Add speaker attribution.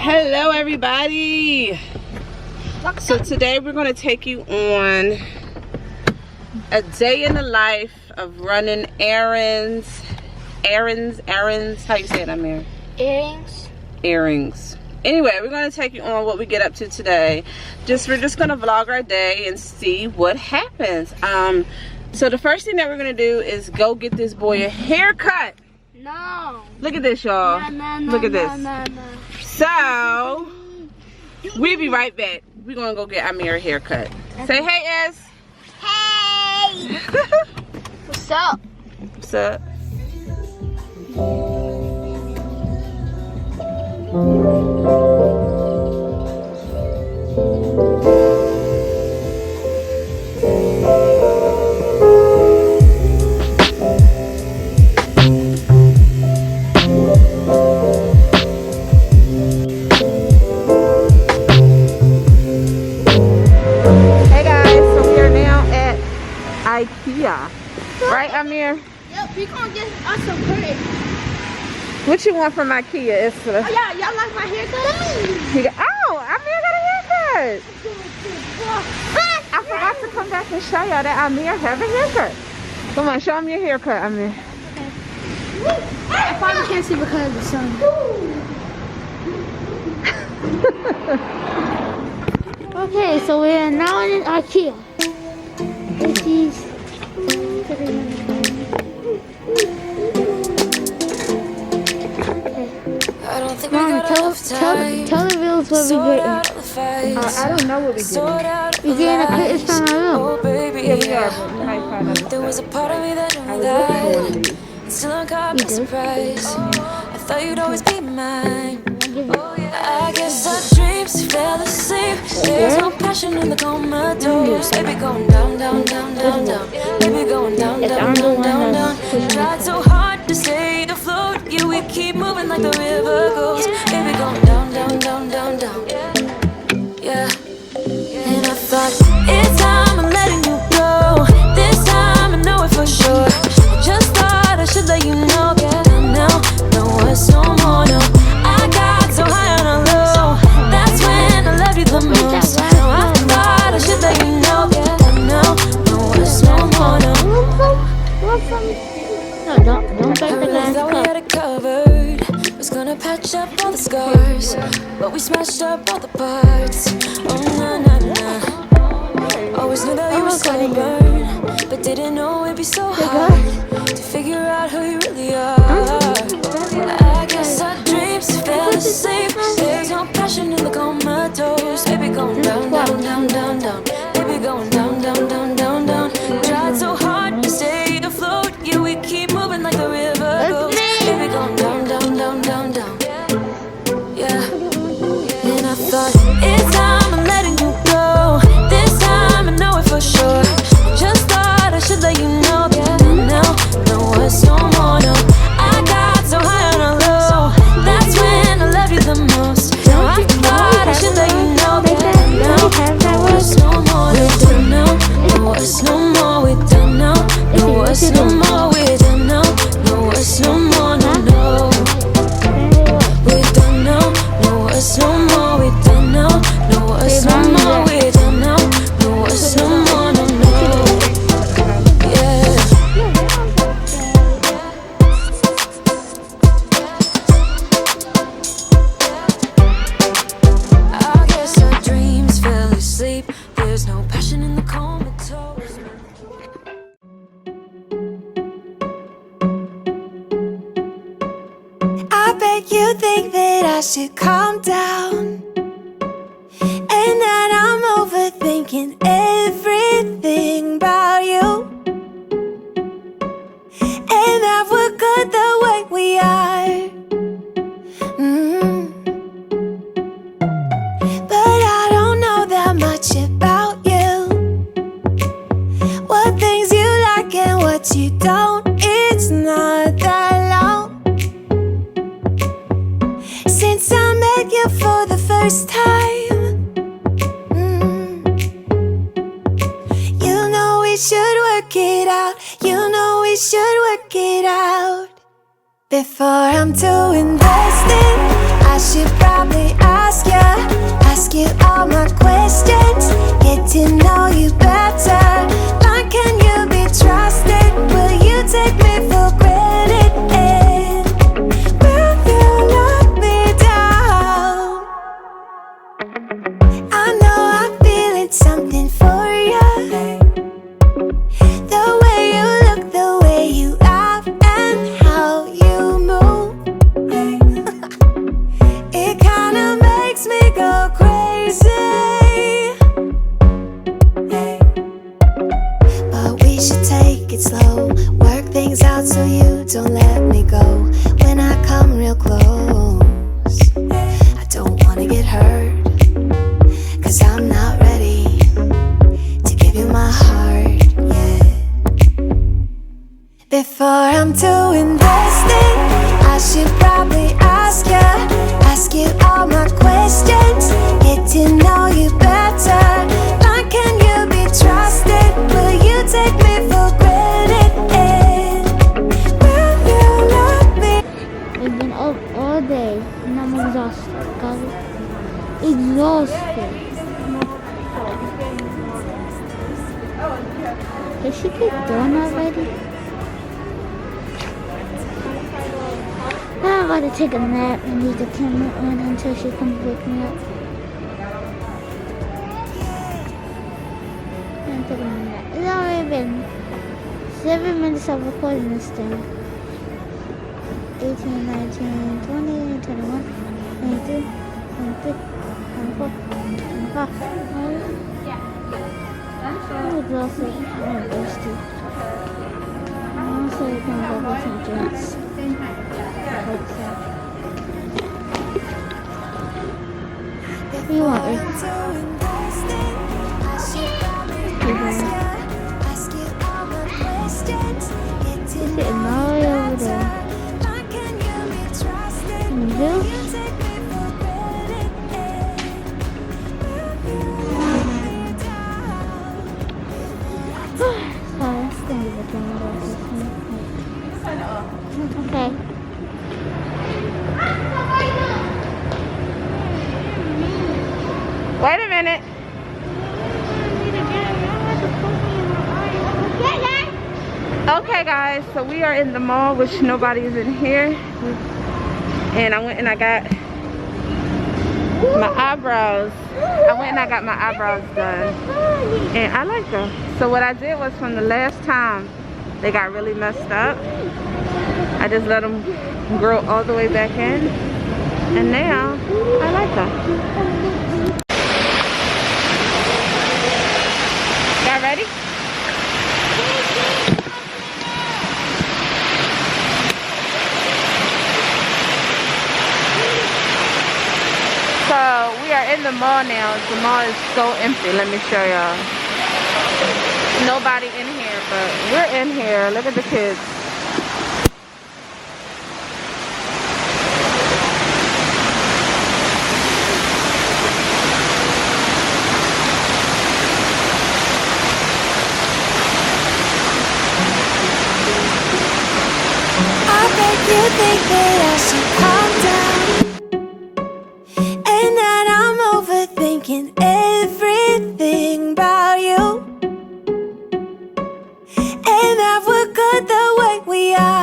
Speaker 1: Hello everybody. So today we're going to take you on a day in the life of running errands. How you say it, Amir? Earrings. Anyway, we're going to take you on what we get up to today. We're just going to vlog our day and see what happens. So the first thing that we're going to do is go get this boy a haircut.
Speaker 2: No.
Speaker 1: Look at this, y'all. Look at this.
Speaker 2: No.
Speaker 1: So we'll be right back. We're going to go get Amir a haircut. Say hey, S.
Speaker 2: Hey. What's up?
Speaker 1: What's up? Ikea. Right, Amir?
Speaker 2: Yep, we gonna get us some curtains.
Speaker 1: What you want from Ikea, Isra?
Speaker 2: Oh, yeah, y'all like my haircut?
Speaker 1: Amir got a haircut. I forgot to come back and show y'all that Amir have a haircut. Come on, show him your haircut, Amir.
Speaker 2: Okay. I probably can't see because of the sun. Okay, so we're now in Ikea. This is Mom, tell the bills what we getting.
Speaker 1: I don't know what we're getting.
Speaker 2: We're getting a curtains from my room.
Speaker 1: Yeah, we are, but we might find out.
Speaker 3: There was a part of me that knew that. Still I got my surprise. I thought you'd always be mine. I guess our dreams fell asleep. There's no passion in the comatose. Baby going down, down, down, down, down. Baby going down, down, down, down, down. Tried so hard to stay afloat. Yeah, we keep moving like the river goes. Baby going down, down, down, down, down. Yeah. And I thought, it's time I'm letting you go. This time I know it for sure. I just thought I should let you know. Yeah, now, no, it's no more, no. I got so high on a low. That's when I love you the most. Now I thought I should let you know. Yeah, now, no, it's no more, no.
Speaker 2: No, don't break the glass
Speaker 3: cup. We had it covered. Was gonna patch up all the scars, but we smashed up all the parts. Oh, na, na, na. Always knew that you were stubborn, but didn't know it'd be so hard to figure out who you really are. I guess our dreams fell asleep. There's no passion in the comatose. Baby going down, down, down, down, down. Baby going down, down, down, down, down. Tried so hard to stay afloat. Yeah, we keep moving like the river goes. Baby going down, down, down, down, down. Yeah. And I thought, it's time I'm letting you go. This time I know it for sure. Just thought I should let you know. Yeah, now, no, it's no more, no. I got so high on a low. That's when I love you the most. Now I thought I should let you know. Yeah, now, no, it's no more, we're done now. No, it's no more, we're done now. No, it's no more, we're done now. No, it's no more, no, no. We're done now. No, it's no more, we're done now. No, it's no more, we're done now. No, it's no more, no, no. Yeah. I guess our dreams fell asleep. There's no passion in the comatose.
Speaker 4: I bet you think that I should calm down, and that I'm overthinking everything about you, and that we're good the way we are. But I don't know that much about you. What things you like and what you don't. It's not that long since I met you for the first time. You know we should work it out. You know we should work it out. Before I'm too invested, I should probably say. Hey. But we should take it slow, work things out so you don't let me go. When I come real close, I don't wanna get hurt, 'cause I'm not ready to give you my heart yet. Before I'm too invested, I should probably ask you all my questions, get to know you better. Like, can you be trusted? Will you take me for granted? Will you love me?
Speaker 2: We've been up all day and I'm exhausted, guys. Exhausted. Is she get done already? I'm about to take a nap and leave the camera on until she comes wake me up. I'm taking a nap. It's already been 7 minutes of recording this thing. 18, 19, 20, 21, 22, 23, 24, 25. I'm exhausted. I'm thirsty. I'm also gonna go get some drinks. Hope so. What do you want?
Speaker 4: Before I'm too invested, I should probably ask you all my questions, get to
Speaker 2: It's
Speaker 4: know
Speaker 2: getting all the way
Speaker 4: you
Speaker 2: over there.
Speaker 4: better. Like, can you be trusted?
Speaker 2: In the
Speaker 4: Will
Speaker 2: hills?
Speaker 4: you take me for granted? Will you let me down?
Speaker 2: Sorry, I'm just gonna leave the camera off this thing. Okay.
Speaker 1: Wait a minute. Okay guys, so we are in the mall, which nobody is in here. And I went and I got my eyebrows. Done. And I like them. So what I did was, from the last time they got really messed up, I just let them grow all the way back in. And now I like them. Y'all ready? So we are in the mall now. The mall is so empty. Let me show y'all. Nobody in here, but we're in here. Look at the kids.
Speaker 4: I bet you think that I should calm down, and that I'm overthinking everything about you, and that we're good the way we are.